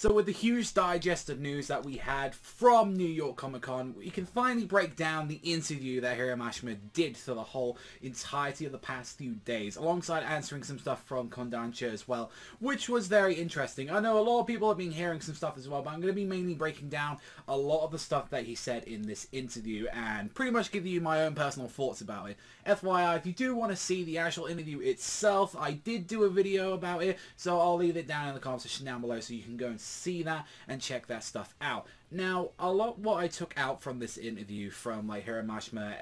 So with the huge digest of news that we had from New York Comic Con, we can finally break down the interview that Hiro did for the whole entirety of the past few days, alongside answering some stuff from Kondansha as well, which was very interesting. I know a lot of people have been hearing some stuff as well, but I'm going to be mainly breaking down a lot of the stuff that he said in this interview and pretty much give you my own personal thoughts about it. FYI, if you do want to see the actual interview itself, I did do a video about it, so I'll leave it down in the comment section down below so you can go and see that and check that stuff out. Now, a lot what I took out from this interview from like Hiro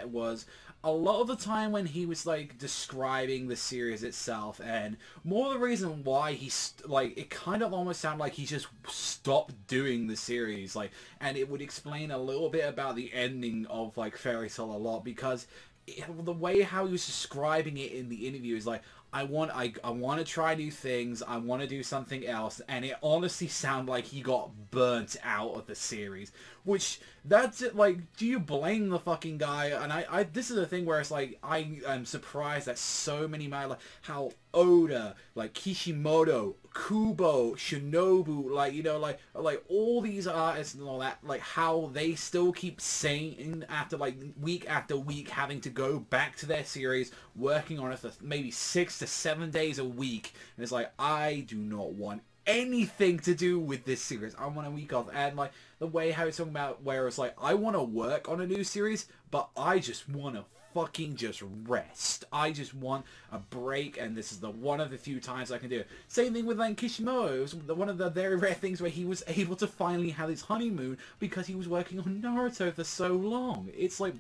was a lot of the time when he was like describing the series itself, and more the reason why he's like, it kind of almost sounded like he just stopped doing the series, like, and it would explain a little bit about the ending of like Fairy Tail a lot, because the way how he was describing it in the interview is like, I want to try new things, I want to do something else, and it honestly sounded like he got burnt out of the series, which, that's it, like, do you blame the fucking guy? And this is the thing where it's like, I am surprised that so many, like, how Oda, like, Kishimoto, Kubo, Shinobu, like, you know, like all these artists and all that, like, how they still keep saying after, like, week after week, having to go back to their series, working on it for maybe 6 to 7 days a week, and it's like, I do not want anything to do with this series. I want a week off. And like the way how it's talking about where it's like, I want to work on a new series, but I just want to fucking just rest. I just want a break, and this is the one of the few times I can do it. Same thing with like Kishimoto. It was one of the very rare things where he was able to finally have his honeymoon because he was working on Naruto for so long. It's like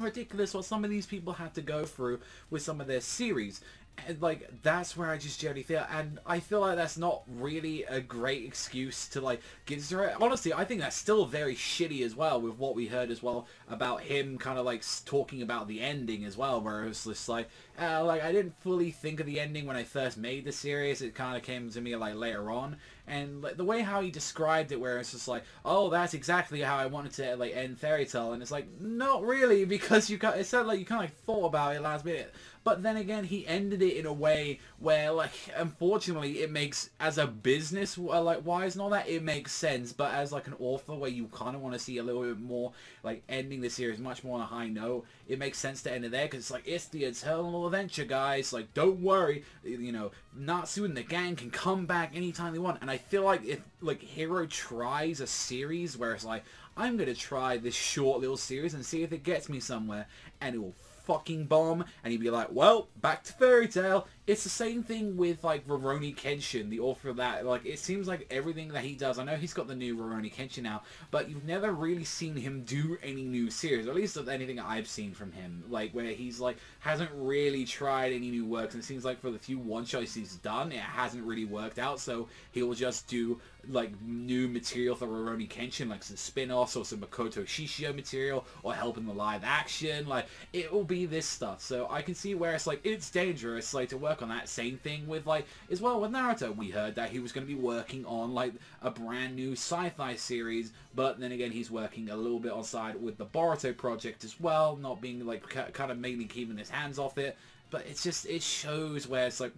ridiculous what some of these people had to go through with some of their series. And like, that's where I just generally feel, and I feel like that's not really a great excuse to like give to it. Honestly, I think that's still very shitty as well, with what we heard as well about him kind of like talking about the ending as well, where it was just like I didn't fully think of the ending when I first made the series. It kind of came to me like later on, and like the way how he described it, where it's just like, oh, that's exactly how I wanted to like end Fairy Tail, and it's like, not really, because you it sounded like you kind of like thought about it last minute. But then again, he ended it in a way where, like, unfortunately, it makes, as a business, like, wise and all that, it makes sense. But as, like, an author where you kind of want to see a little bit more, like, ending the series much more on a high note, it makes sense to end it there. Because it's like, it's the eternal adventure, guys. Like, don't worry. You know, Natsu and the gang can come back anytime they want. And I feel like if, like, Hiro tries a series where it's like, I'm going to try this short little series and see if it gets me somewhere, and it will fucking bomb, and he'd be like, well, back to Fairy Tail. It's the same thing with like Rurouni Kenshin, the author of that. Like, it seems like everything that he does, I know he's got the new Rurouni Kenshin now, but you've never really seen him do any new series, or at least of anything I've seen from him, like where he's like hasn't really tried any new works, and it seems like for the few one-shots he's done, it hasn't really worked out, so he'll just do like new material for Rurouni Kenshin, like some spin-offs or some Makoto Shishio material, or help in the live action. Like, it will be this stuff. So I can see where it's like, it's dangerous like to work on that. Same thing with like as well with Naruto. We heard that he was going to be working on like a brand new sci-fi series, but then again he's working a little bit on side with the Boruto project as well, not being like kind of mainly keeping his hands off it. But it's just, it shows where it's like,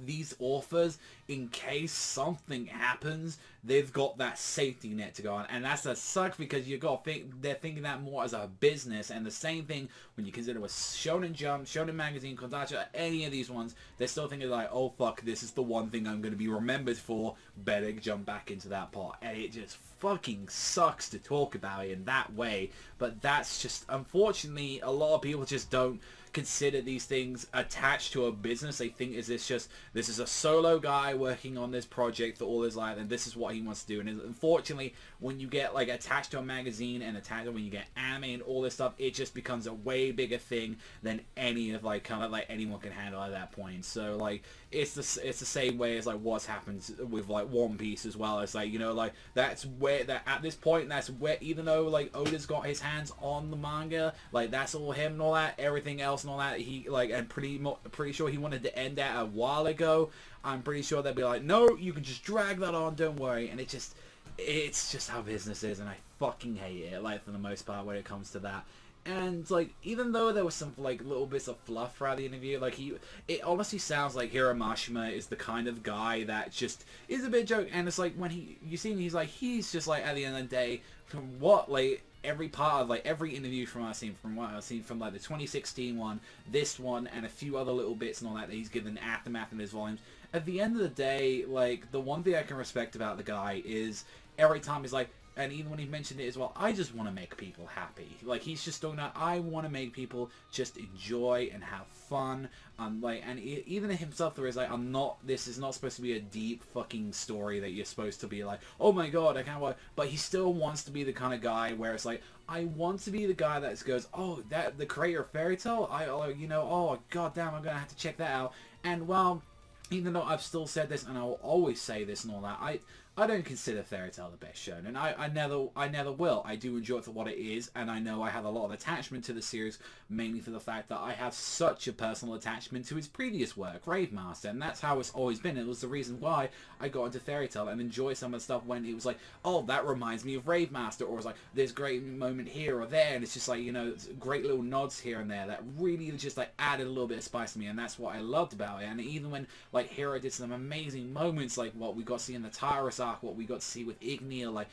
these authors, in case something happens, they've got that safety net to go on, and that's a suck, because you got to think they're thinking that more as a business. And the same thing when you consider with Shonen Jump, Shonen Magazine, Kodansha, any of these ones, they're still thinking like, oh fuck, this is the one thing I'm going to be remembered for, better jump back into that part. And it just fucking sucks to talk about it in that way, but that's just, unfortunately, a lot of people just don't consider these things attached to a business. They think, is this just, this is a solo guy working on this project for all his life, and this is what he wants to do. And unfortunately, when you get like attached to a magazine and attached, when you get anime and all this stuff, it just becomes a way bigger thing than any of like kind of like anyone can handle at that point. So like, it's the same way as like what's happened with like One Piece as well. It's like, you know, like that's where that at this point, that's where, even though like Oda's got his hands on the manga, like that's all him and all that, everything else and all that, he like, and pretty sure he wanted to end that a while ago. I'm pretty sure they'd be like, no, you can just drag that on, don't worry. And it's just how business is, and I fucking hate it, like, for the most part when it comes to that. And, like, even though there was some, like, little bits of fluff throughout the interview, like, it honestly sounds like Hiro Mashima is the kind of guy that just is a bit joke. And it's like, when you see him, he's just, like, at the end of the day, from what, like, every part of, like, every interview from what I've seen from, like, the 2016 one, this one, and a few other little bits and all that he's given Aftermath in his volumes, at the end of the day, like, the one thing I can respect about the guy is every time he's like, and even when he mentioned it as well, I just want to make people happy. Like, he's just doing that. I want to make people just enjoy and have fun. Like, and even himself, there is like, this is not supposed to be a deep fucking story that you're supposed to be like, oh my god, I can't watch. But he still wants to be the kind of guy where it's like, I want to be the guy that goes, oh, that the creator of Fairy Tail, oh god damn, I'm gonna have to check that out. And well, even though I've still said this, and I will always say this and all that, I don't consider Fairy Tail the best show, and I never will. I do enjoy it for what it is, and I know I have a lot of attachment to the series, mainly for the fact that I have such a personal attachment to his previous work, Rave Master, and that's how it's always been. It was the reason why I got into Fairy Tail and enjoy some of the stuff when it was like, oh, that reminds me of Rave Master, or it's like, there's great moment here or there, and it's just like, you know, great little nods here and there that really just like added a little bit of spice to me, and that's what I loved about it. And even when like Hiro did some amazing moments, like what we got to see in the Tyrus arc, what we got to see with Ignia, like,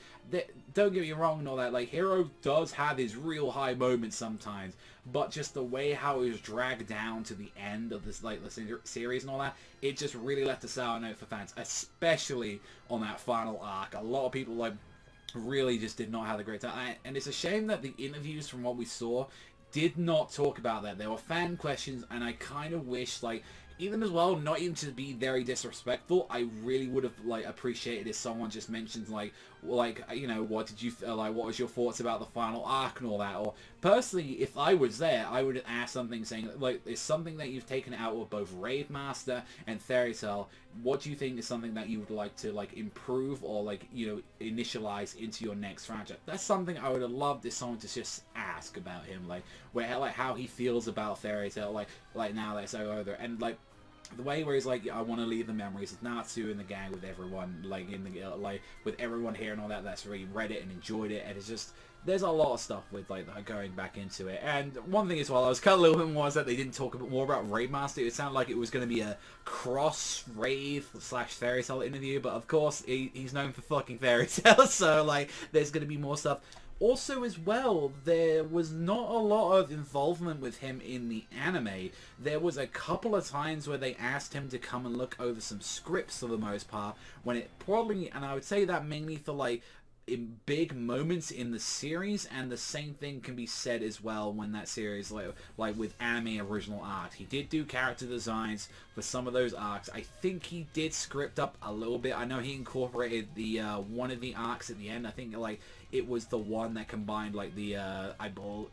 don't get me wrong and all that, like, Hiro does have his real high moments sometimes, but just the way how it was dragged down to the end of this, like, the series and all that, it just really left a sour note for fans, especially on that final arc. A lot of people, like, really just did not have a great time, and it's a shame that the interviews from what we saw did not talk about that. There were fan questions, and I kind of wish, like, even as well, not even to be very disrespectful, I really would have, like, appreciated if someone just mentions, like, you know, what did you, like, what was your thoughts about the final arc and all that, or, personally, if I was there, I would ask something saying, like, it's something that you've taken out of both Rave Master and Fairy Tail, what do you think is something that you would like to, like, improve or, like, you know, initialize into your next franchise? That's something I would have loved if someone to just ask about him, like, like, how he feels about Fairy Tail, like, now that it's over, and, like, the way where he's like, I want to leave the memories of Natsu and the gang with everyone, like, in the, like, with everyone here and all that, that's really read it and enjoyed it, and it's just, there's a lot of stuff with, like, going back into it. And one thing as well, I was kind of a little bit more was that they didn't talk a bit more about Rave Master. It sounded like it was going to be a cross-Rave / Fairy Tail interview, but of course, he's known for fucking Fairy Tail, so, like, there's going to be more stuff. Also, as well, there was not a lot of involvement with him in the anime. There was a couple of times where they asked him to come and look over some scripts for the most part, when it probably, and I would say that mainly for, like, in big moments in the series, and the same thing can be said as well when that series, like with anime original art. He did do character designs for some of those arcs. I think he did script up a little bit. I know he incorporated the one of the arcs at the end. I think, like, it was the one that combined, like, the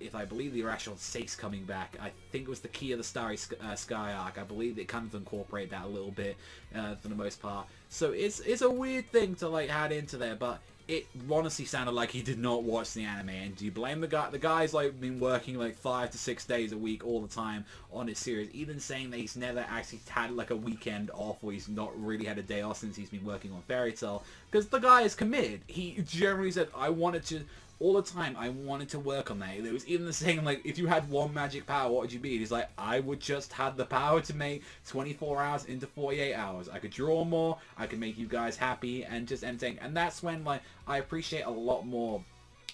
if I believe the Irrational 6 coming back. I think it was the Key of the Starry Sky arc. I believe it kind of incorporated that a little bit for the most part. So it's a weird thing to, like, add into there, but it honestly sounded like he did not watch the anime. And do you blame the guy? The guy's, like, been working like 5 to 6 days a week all the time on his series, even saying that he's never actually had, like, a weekend off, or he's not really had a day off since he's been working on Fairy Tail, because the guy is committed. He generally said, I wanted to, all the time, I wanted to work on that. It was even the saying, like, if you had one magic power, what would you be? He's like, I would just have the power to make 24 hours into 48 hours. I could draw more, I could make you guys happy, and just entertain. And that's when, like, I appreciate a lot more.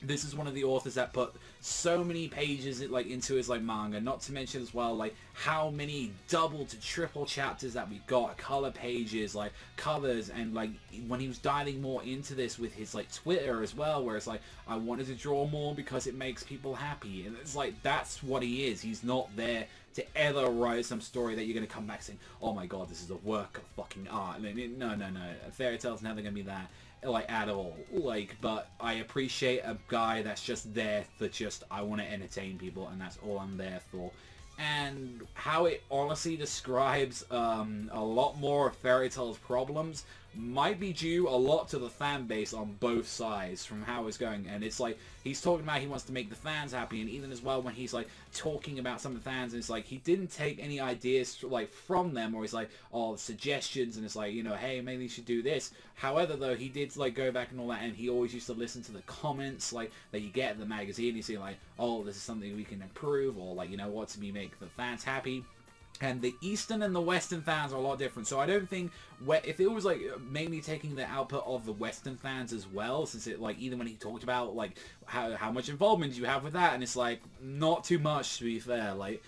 This is one of the authors that put so many pages, like, into his, like, manga. Not to mention as well, like, how many double to triple chapters that we got, color pages, like, covers, and, like, when he was diving more into this with his, like, Twitter as well, where it's like, I wanted to draw more because it makes people happy. And it's like, that's what he is. He's not there to ever write some story that you're going to come back saying, oh my god, this is a work of fucking art. No. Fairy Tail's never going to be that, like, at all. Like, but I appreciate a guy that's just there for just, I want to entertain people, and that's all I'm there for. And how it honestly describes a lot more of Fairy Tail's problems might be due a lot to the fan base on both sides from how it's going. And it's like, he's talking about he wants to make the fans happy, and even as well when he's like talking about some of the fans, and it's like he didn't take any ideas like from them, or he's like, oh, suggestions, and it's like, you know, hey, maybe you should do this. However, though, he did like go back and all that, and he always used to listen to the comments like that you get in the magazine. You see like, oh, this is something we can improve, or like, you know, what to be make the fans happy. And the Eastern and the Western fans are a lot different. So I don't think, if it was like mainly taking the output of the Western fans as well, since it like, even when he talked about like how much involvement you have with that, and it's like not too much, to be fair. Like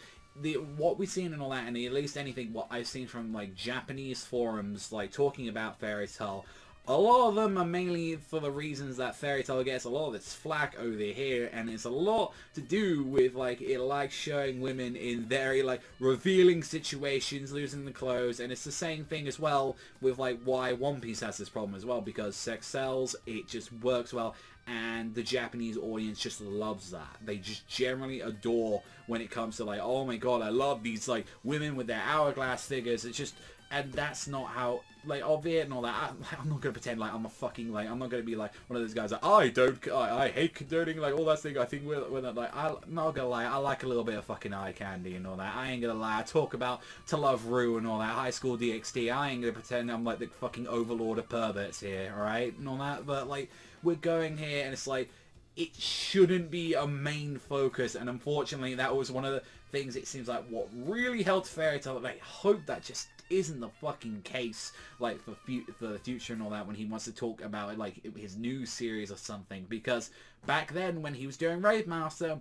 what we've seen and all that, and at least anything what I've seen from like Japanese forums like talking about Fairy Tail, a lot of them are mainly for the reasons that Fairy Tail gets a lot of its flack over here, and it's a lot to do with like it likes showing women in very like revealing situations, losing the clothes, and it's the same thing as well with like why One Piece has this problem as well, because sex sells, it just works well, and the Japanese audience just loves that. They just generally adore when it comes to like, oh my god, I love these like women with their hourglass figures. It's just, and that's not how, like, albeit and all that, I'm not gonna pretend like I'm a fucking, like, I'm not gonna be like one of those guys that I hate condoning like all that thing. I think we're not like, I'm not gonna lie, I like a little bit of fucking eye candy and all that. I ain't gonna lie, I talk about To Love Ru and all that, High School DxD. I ain't gonna pretend I'm like the fucking overlord of perverts here, alright, and all that. But like, we're going here, and it's like, it shouldn't be a main focus, and unfortunately that was one of the things, it seems like, what really helped Fairy Tail. I hope that just isn't the fucking case, like, for the future and all that, when he wants to talk about it, like his new series or something, because back then when he was doing Rave Master,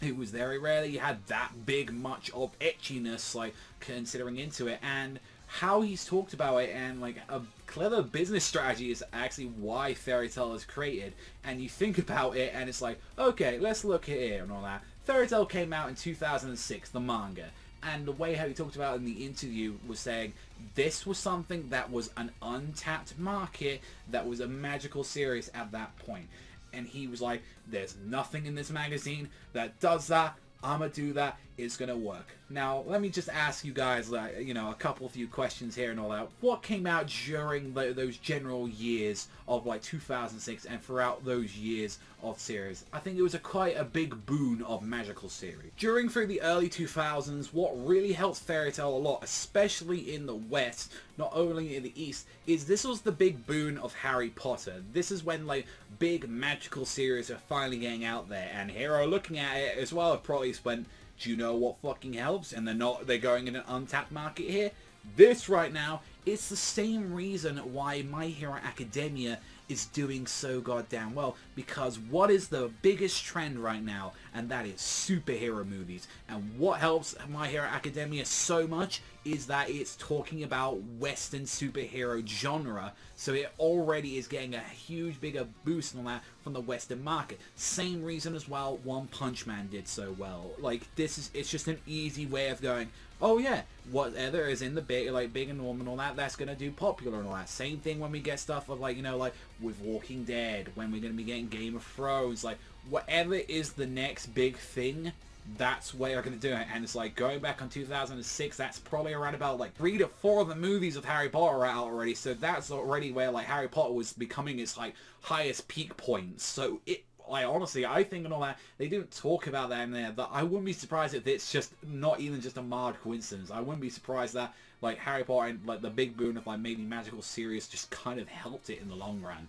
it was very rare that you had that big much of etchiness, like, considering into it, and how he's talked about it, and like a clever business strategy is actually why Fairy Tail is created. And you think about it, and it's like, okay, let's look here and all that. Fairy Tail came out in 2006, the manga, and the way how he talked about it in the interview was saying this was something that was an untapped market, that was a magical series at that point. And he was like, there's nothing in this magazine that does that. I'ma do that. It's gonna work. Now, let me just ask you guys, like, you know, a few questions here and all that. What came out during those general years of like 2006 and throughout those years of series? I think it was quite a big boon of magical series. Through the early 2000s, what really helped Fairy Tail a lot, especially in the West, not only in the East, is this was the big boon of Harry Potter. This is when like big magical series are finally getting out there, and Hiro, looking at it as well, probably went, do you know what fucking helps? And they're going in an untapped market here. This right now, it's the same reason why My Hero Academia is doing so goddamn well, because what is the biggest trend right now? And that is superhero movies. And what helps My Hero Academia so much is that it's talking about Western superhero genre, so it already is getting a huge bigger boost on that from the Western market. Same reason as well One Punch Man did so well. Like, it's just an easy way of going, oh yeah, whatever is in the big and norm and all that, that's gonna do popular and all that. Same thing when we get stuff of like, you know, like with Walking Dead, when we're gonna be getting Game of Thrones, like whatever is the next big thing, that's where you're gonna do it. And it's like, going back on 2006, that's probably around about like 3 to 4 of the movies of Harry Potter are out already, so that's already where like Harry Potter was becoming its like highest peak points. So it, like, honestly, I think and all that, they didn't talk about that in there, but I wouldn't be surprised if it's just not even just a mild coincidence. I wouldn't be surprised that like Harry Potter and like the big boon of like maybe magical series just kind of helped it in the long run.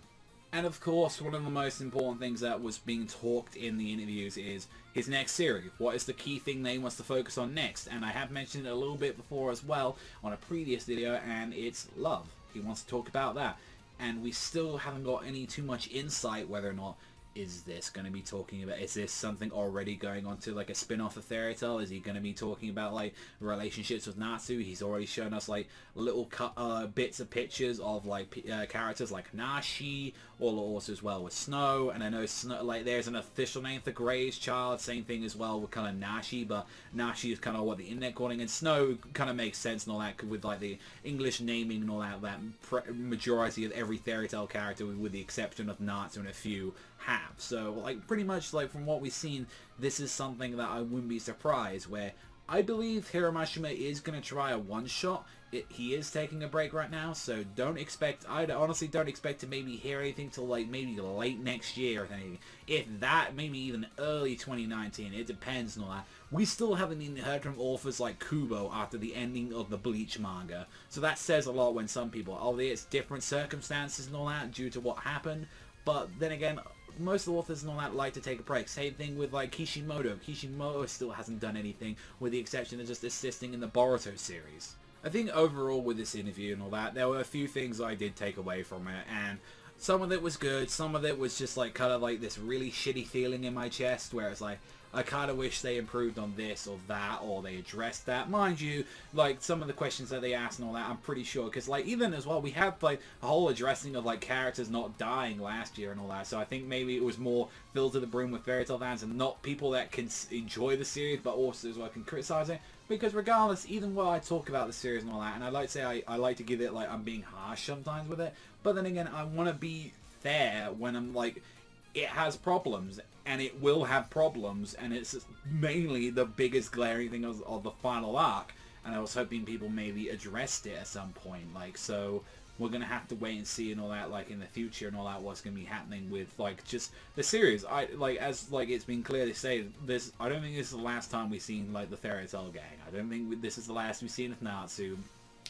And of course, one of the most important things that was being talked in the interviews is his next series. What is the key thing that he wants to focus on next? And I have mentioned it a little bit before as well on a previous video, and it's love. He wants to talk about that. And we still haven't got any too much insight whether or not, is this going to be talking about, is this something already going on to like a spin-off of Fairy Tail? Is he going to be talking about like relationships with Natsu? He's already shown us like little bits of pictures of like characters like Nashi, or also as well with Snow. And I know Snow, like there's an official name for Gray's child, same thing as well with kind of Nashi, but Nashi is kind of what the internet calling, and Snow kind of makes sense and all that with like the English naming and all that, majority of every Fairy Tail character with the exception of Natsu and a few have. So like pretty much like from what we've seen, this is something that I wouldn't be surprised where I believe Hiro Mashima is going to try a one-shot. He is taking a break right now, so I honestly don't expect to maybe hear anything till like maybe late next year or anything. If that, maybe even early 2019. It depends and all that. We still haven't even heard from authors like Kubo after the ending of the Bleach manga. So that says a lot when some people, although it's different circumstances and all that due to what happened. But then again, most authors and all that like to take a break. Same thing with like Kishimoto. Kishimoto still hasn't done anything with the exception of just assisting in the Boruto series. I think overall with this interview and all that, there were a few things I did take away from it, and some of it was good, some of it was just like kind of like this really shitty feeling in my chest where it's like, I kind of wish they improved on this or that, or they addressed that. Mind you, like, some of the questions that they asked and all that, I'm pretty sure, because, like, even as well, we have, like, a whole addressing of, like, characters not dying last year and all that, so I think maybe it was more filled to the brim with Fairy Tail fans and not people that can enjoy the series, but also as well can criticize it, because regardless, even while I talk about the series and all that, and I like to say I like to give it, like, I'm being harsh sometimes with it, but then again, I want to be fair when I'm, like, it has problems, and it will have problems, and it's mainly the biggest glaring thing of the final arc, and I was hoping people maybe addressed it at some point, like, so we're gonna have to wait and see and all that, like, in the future and all that, what's gonna be happening with, like, just the series. As it's been clearly stated, I don't think this is the last time we've seen, like, the Fairy Tail gang. I don't think this is the last we've seen of Natsu,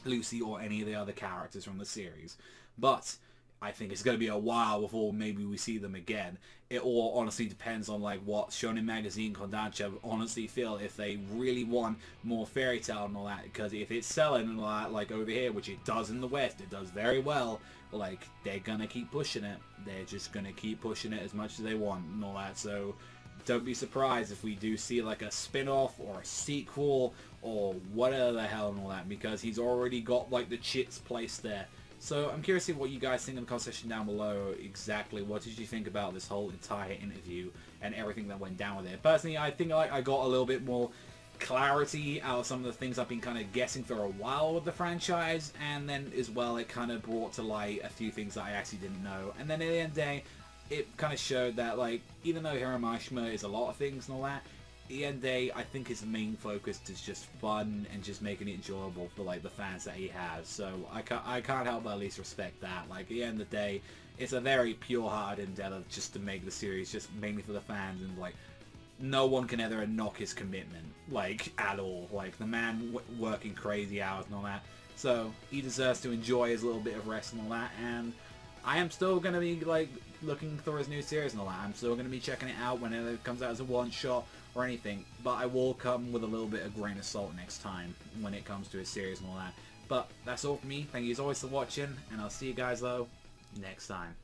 Lucy, or any of the other characters from the series, but I think it's going to be a while before maybe we see them again. It all honestly depends on like what Shonen Magazine Kodansha honestly feel if they really want more Fairy Tail and all that, because if it's selling and all that, like over here, which it does in the West, it does very well, like they're going to keep pushing it. They're just going to keep pushing it as much as they want and all that, so don't be surprised if we do see like a spin-off or a sequel or whatever the hell and all that, because he's already got like the chits placed there. So I'm curious to see what you guys think in the comment section down below. Exactly, what did you think about this whole entire interview and everything that went down with it? Personally, I think like I got a little bit more clarity out of some of the things I've been kind of guessing for a while with the franchise, and then as well it kind of brought to light a few things that I actually didn't know. And then at the end of the day, it kind of showed that like even though Hiro Mashima is a lot of things and all that, E.N.D, I think his main focus is just fun and just making it enjoyable for like the fans that he has. So I can't help but at least respect that. Like at the end of the day, it's a very pure-hearted endeavor just to make the series just mainly for the fans, and like no one can ever knock his commitment like at all. Like the man working crazy hours and all that. So he deserves to enjoy his little bit of rest and all that. And I am still going to be like looking through his new series and all that. I'm still going to be checking it out whenever it comes out as a one-shot or anything, but I will come with a little bit of grain of salt next time when it comes to his series and all that. But that's all from me. Thank you as always for watching, and I'll see you guys though next time.